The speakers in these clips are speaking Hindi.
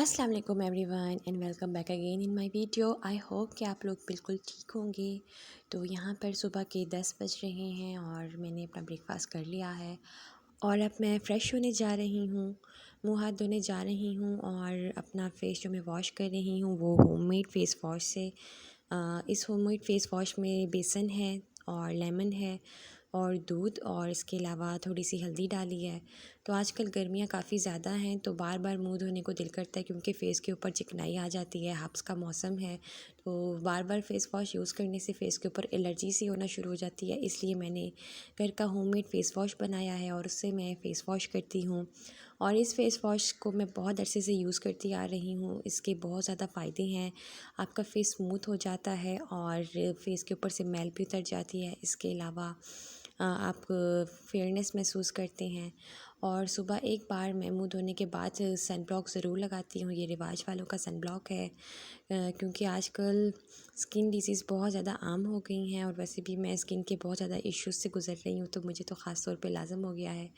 अस्सलाम वालेकुम everyone and welcome back again in my video. I hope कि आप लोग बिल्कुल ठीक होंगे। तो यहाँ पर सुबह के 10 बज रहे हैं और मैंने अपना ब्रेकफास्ट कर लिया है और अब मैं फ़्रेश होने जा रही हूँ, मुँह हाथ धोने जा रही हूँ और अपना फ़ेस जो मैं वॉश कर रही हूँ वो होममेड फ़ेस वॉश से। इस होममेड फ़ेस वॉश में बेसन है और लेमन है और दूध और इसके अलावा थोड़ी सी हल्दी डाली है। तो आजकल गर्मियाँ काफ़ी ज़्यादा हैं तो बार बार मुंह धोने को दिल करता है क्योंकि फ़ेस के ऊपर चिकनाई आ जाती है, हब्स का मौसम है। तो बार बार फ़ेस वॉश यूज़ करने से फ़ेस के ऊपर एलर्जी सी होना शुरू हो जाती है, इसलिए मैंने घर का होममेड फ़ेस वॉश बनाया है और उससे मैं फ़ेस वॉश करती हूँ। और इस फ़ेस वॉश को मैं बहुत अरसे से यूज़ करती आ रही हूँ। इसके बहुत ज़्यादा फ़ायदे हैं। आपका फ़ेस स्मूथ हो जाता है और फ़ेस के ऊपर से मैल भी उतर जाती है। इसके अलावा आप फेयरनेस महसूस करते हैं। और सुबह एक बार मैं मुँह धोने के बाद सनब्लॉक ज़रूर लगाती हूँ। ये रिवाज वालों का सनब्लॉक है क्योंकि आजकल स्किन डिसीज़ बहुत ज़्यादा आम हो गई हैं और वैसे भी मैं स्किन के बहुत ज़्यादा इश्यूज़ से गुज़र रही हूँ, तो मुझे तो ख़ास तौर पे लाज़म हो गया है।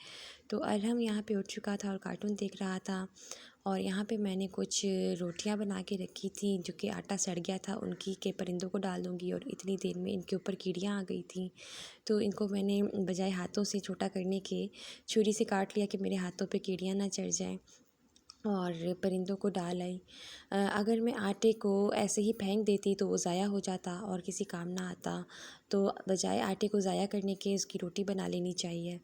तो अरहम यहाँ पे उठ चुका था और कार्टून देख रहा था और यहाँ पे मैंने कुछ रोटियां बना के रखी थी जो कि आटा सड़ गया था, उनकी के परिंदों को डाल दूँगी और इतनी देर में इनके ऊपर कीड़ियाँ आ गई थी। तो इनको मैंने बजाय हाथों से छोटा करने के छुरी से काट लिया कि मेरे हाथों पे कीड़ियाँ ना चढ़ जाएं और परिंदों को डाल आई। अगर मैं आटे को ऐसे ही फेंक देती तो वो ज़ाया हो जाता और किसी काम ना आता। तो बजाय आटे को ज़ाया करने के उसकी रोटी बना लेनी चाहिए।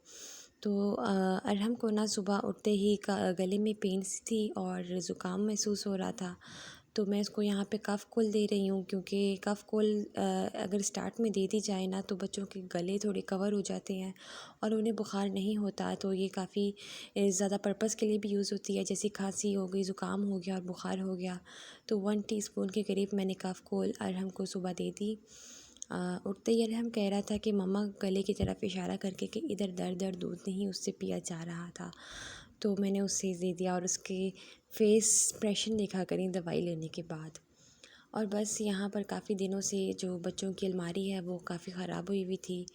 तो अरहम को ना सुबह उठते ही गले में पेन सी थी और ज़ुकाम महसूस हो रहा था। तो मैं इसको यहाँ पे कफ़ कोल दे रही हूँ क्योंकि कफ़ कोल अगर स्टार्ट में दे दी जाए ना तो बच्चों के गले थोड़े कवर हो जाते हैं और उन्हें बुखार नहीं होता। तो ये काफ़ी ज़्यादा पर्पस के लिए भी यूज़ होती है, जैसे खांसी हो गई, ज़ुकाम हो गया और बुखार हो गया। तो 1 टीस्पून के करीब मैंने कफ़ कोल अरहम को सुबह दे दी। उठते ही अरहम कह रहा था कि मम्मा, गले की तरफ इशारा करके कि इधर दर दूध नहीं उससे पिया जा रहा था। तो मैंने उससे दे दिया और उसके फेस एक्सप्रेशन देखा करें दवाई लेने के बाद। और बस यहाँ पर काफ़ी दिनों से जो बच्चों की अलमारी है वो काफ़ी ख़राब हुई हुई थी,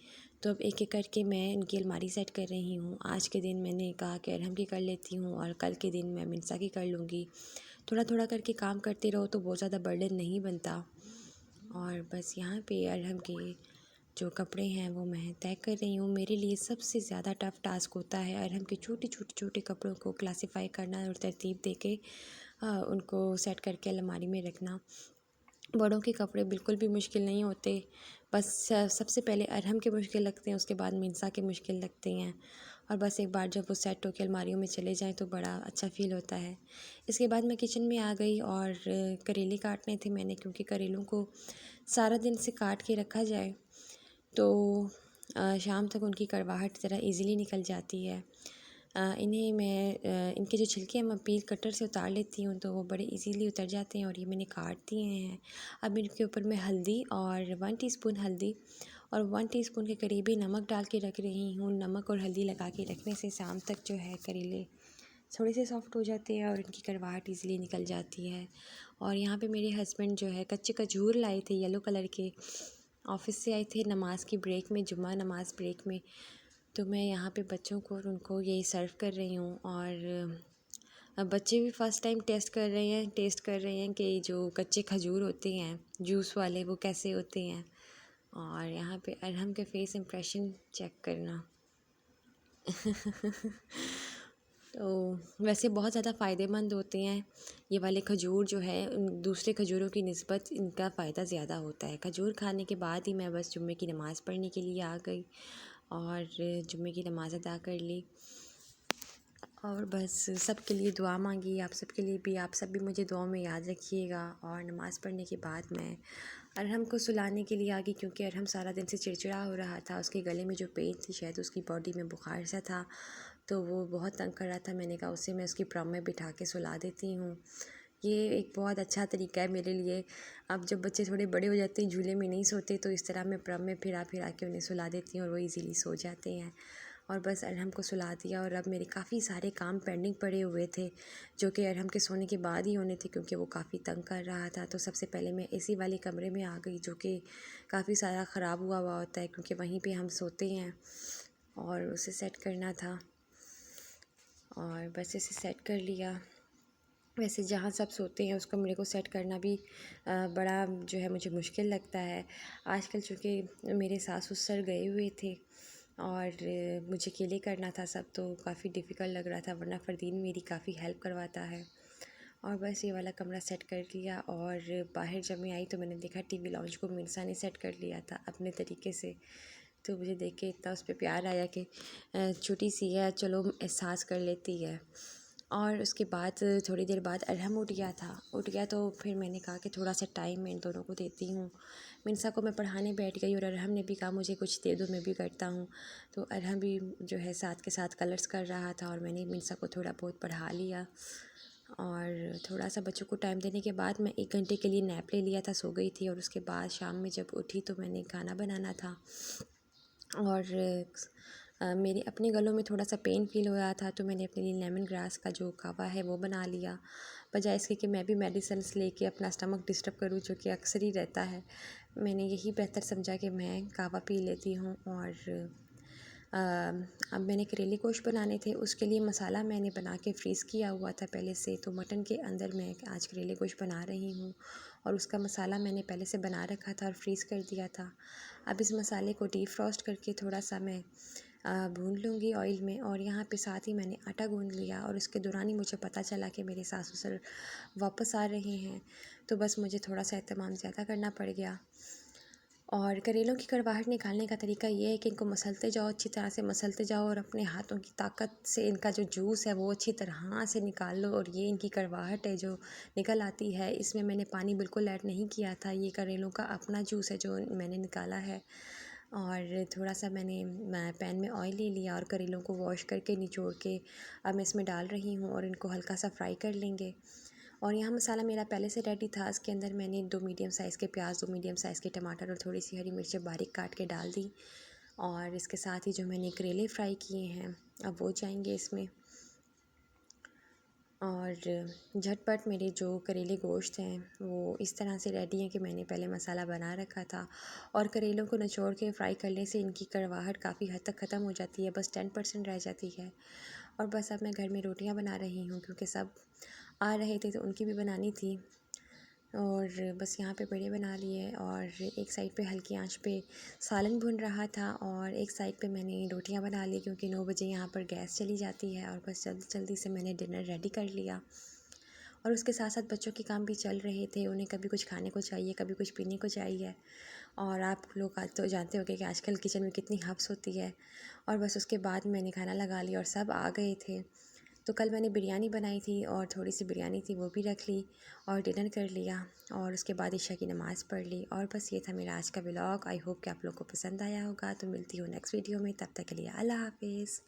तो अब एक एक करके मैं इनकी अलमारी सेट कर रही हूँ। आज के दिन मैंने कहा कि अरहम की कर लेती हूँ और कल के दिन मैं मिर्ज़ा की कर लूँगी। थोड़ा थोड़ा करके काम करते रहो तो बहुत ज़्यादा बर्डन नहीं बनता। और बस यहाँ पे अरहम के जो कपड़े हैं वो मैं तय कर रही हूँ। मेरे लिए सबसे ज़्यादा टफ़ टास्क होता है अरहम के छोटे कपड़ों को क्लासीफाई करना और तरतीब दे के उनको सेट करके अलमारी में रखना। बड़ों के कपड़े बिल्कुल भी मुश्किल नहीं होते, बस सबसे पहले अरहम के मुश्किल लगते हैं, उसके बाद मिर्ज़ा के मुश्किल लगते हैं। और बस एक बार जब वो सेट होकर अलमारियों में चले जाएँ तो बड़ा अच्छा फ़ील होता है। इसके बाद मैं किचन में आ गई और करेले काटने थे मैंने, क्योंकि करेलों को सारा दिन से काट के रखा जाए तो शाम तक उनकी कड़वाहट ज़रा इजीली निकल जाती है। इन्हें मैं इनके जो छिलके हैं मैं पील कटर से उतार लेती हूँ तो वो बड़े इजीली उतर जाते हैं और ये मैंने काट दिए हैं। अब इनके ऊपर मैं हल्दी और 1 टीस्पून हल्दी और 1 टीस्पून के करीब ही नमक डाल के रख रही हूँ। नमक और हल्दी लगा के रखने से शाम तक जो है करेले थोड़े से सॉफ्ट हो जाते हैं और इनकी कड़वाहट ईज़िली निकल जाती है। और यहाँ पे मेरे हस्बैंड जो है कच्चे खजूर लाए थे येलो कलर के, ऑफ़िस से आए थे नमाज़ की ब्रेक में, जुम्मा नमाज़ ब्रेक में। तो मैं यहाँ पे बच्चों को और उनको यही सर्व कर रही हूँ और अब बच्चे भी फ़र्स्ट टाइम टेस्ट कर रहे हैं कि जो कच्चे खजूर होते हैं जूस वाले वो कैसे होते हैं। और यहाँ पे अरहम के फेस इंप्रेशन चेक करना। तो वैसे बहुत ज़्यादा फ़ायदेमंद होते हैं ये वाले खजूर जो है, दूसरे खजूरों की निस्बत इनका फ़ायदा ज़्यादा होता है। खजूर खाने के बाद ही मैं बस जुम्मे की नमाज़ पढ़ने के लिए आ गई और जुम्मे की नमाज़ अदा कर ली और बस सब के लिए दुआ मांगी। आप सब के लिए भी, आप सब भी मुझे दुआ में याद रखिएगा। और नमाज़ पढ़ने के बाद मैं अरहम को सुलाने के लिए आ गई क्योंकि अरहम सारा दिन से चिड़चिड़ा हो रहा था। उसके गले में जो पेन थी, शायद उसकी बॉडी में बुखार सा था, तो वो बहुत तंग कर रहा था। मैंने कहा उसे मैं उसकी प्रॉम में बिठा के सुला देती हूँ। ये एक बहुत अच्छा तरीका है मेरे लिए। अब जब बच्चे थोड़े बड़े हो जाते हैं, झूले में नहीं सोते, तो इस तरह मैं प्रॉम में फिरा फिरा के उन्हें सुला देती हूँ और वो ईज़िली सो जाते हैं। और बस अरहम को सुला दिया और अब मेरे काफ़ी सारे काम पेंडिंग पड़े हुए थे जो कि अरहम के सोने के बाद ही होने थे क्योंकि वो काफ़ी तंग कर रहा था। तो सबसे पहले मैं एसी वाले कमरे में आ गई जो कि काफ़ी सारा ख़राब हुआ हुआ होता है क्योंकि वहीं पे हम सोते हैं और उसे सेट करना था और बस इसे सेट कर लिया। वैसे जहाँ सब सोते हैं उसको मेरे को सेट करना भी बड़ा जो है मुझे मुश्किल लगता है। आजकल चूँकि मेरे सास-ससुर गए हुए थे और मुझे अकेले करना था सब, तो काफ़ी डिफ़िकल्ट लग रहा था, वरना फ़रदीन मेरी काफ़ी हेल्प करवाता है। और बस ये वाला कमरा सेट कर लिया और बाहर जब मैं आई तो मैंने देखा टीवी लाउंज को मिर्ज़ा ने सेट कर लिया था अपने तरीके से। तो मुझे देख के इतना उस पे प्यार आया कि छोटी सी है, चलो एहसास कर लेती है। और उसके बाद थोड़ी देर बाद अरहम उठ गया तो फिर मैंने कहा कि थोड़ा सा टाइम मैं इन दोनों को देती हूँ। मिनसा को मैं पढ़ाने बैठ गई और अरहम ने भी कहा मुझे कुछ दे दो, मैं भी करता हूँ। तो अरहम भी जो है साथ के साथ कलर्स कर रहा था और मैंने मिनसा को थोड़ा बहुत पढ़ा लिया। और थोड़ा सा बच्चों को टाइम देने के बाद मैं 1 घंटे के लिए नैप ले लिया था, सो गई थी। और उसके बाद शाम में जब उठी तो मैंने खाना बनाना था और मेरे अपने गलों में थोड़ा सा पेन फ़ील हो रहा था, तो मैंने अपने लिए लेमन ग्रास का जो कावा है वो बना लिया। बजाय इसके कि मैं भी मेडिसिन्स लेके अपना स्टमक डिस्टर्ब करूँ, जो कि अक्सर ही रहता है। मैंने यही बेहतर समझा कि मैं कावा पी लेती हूँ। और अब मैंने करेले गोश्त बनाने थे, उसके लिए मसाला मैंने बना के फ्रीज़ किया हुआ था पहले से। तो मटन के अंदर मैं आज करेले गोश्त बना रही हूँ और उसका मसाला मैंने पहले से बना रखा था और फ्रीज़ कर दिया था। अब इस मसाले को डीप फ्रॉस्ट करके थोड़ा सा मैं भून लूँगी ऑयल में। और यहाँ पे साथ ही मैंने आटा गूँध लिया और उसके दौरान ही मुझे पता चला कि मेरे सास-ससुर वापस आ रहे हैं, तो बस मुझे थोड़ा सा एहतमाम ज़्यादा करना पड़ गया। और करेलों की कड़वाहट निकालने का तरीका ये है कि इनको मसलते जाओ, अच्छी तरह से मसलते जाओ और अपने हाथों की ताकत से इनका जो जूस है वो अच्छी तरह से निकाल लो। और ये इनकी कड़वाहट है जो निकल आती है, इसमें मैंने पानी बिल्कुल ऐड नहीं किया था, ये करेलों का अपना जूस है जो मैंने निकाला है। और थोड़ा सा मैं पैन में ऑयल ले लिया और करेलों को वॉश करके निचोड़ के अब मैं इसमें डाल रही हूँ और इनको हल्का सा फ्राई कर लेंगे। और यहाँ मसाला मेरा पहले से रेडी था, इसके अंदर मैंने 2 मीडियम साइज़ के प्याज, 2 मीडियम साइज़ के टमाटर और थोड़ी सी हरी मिर्चें बारीक काट के डाल दी। और इसके साथ ही जो मैंने करेले फ्राई किए हैं अब वो जाएंगे इसमें। और झटपट मेरे जो करेले गोश्त हैं वो इस तरह से रेडी हैं कि मैंने पहले मसाला बना रखा था। और करेलों को निचोड़ के फ्राई करने से इनकी कड़वाहट काफ़ी हद तक ख़त्म हो जाती है, बस 10% रह जाती है। और बस अब मैं घर में रोटियां बना रही हूँ क्योंकि सब आ रहे थे तो उनकी भी बनानी थी। और बस यहाँ पे बड़े बना लिए और एक साइड पे हल्की आंच पे सालन भुन रहा था और एक साइड पे मैंने रोटियां बना ली क्योंकि 9 बजे यहाँ पर गैस चली जाती है। और बस जल्दी जल्दी से मैंने डिनर रेडी कर लिया। और उसके साथ साथ बच्चों के काम भी चल रहे थे, उन्हें कभी कुछ खाने को चाहिए, कभी कुछ पीने को चाहिए। और आप लोग आज तो जानते होंगे कि आजकल किचन में कितनी हब्स होती है। और बस उसके बाद मैंने खाना लगा लिया और सब आ गए थे। तो कल मैंने बिरयानी बनाई थी और थोड़ी सी बिरयानी थी वो भी रख ली और डिनर कर लिया। और उसके बाद ईशा की नमाज़ पढ़ ली। और बस ये था मेरा आज का व्लॉग। आई होप कि आप लोग को पसंद आया होगा। तो मिलती हूँ नेक्स्ट वीडियो में, तब तक के लिए अल्लाह हाफिज़।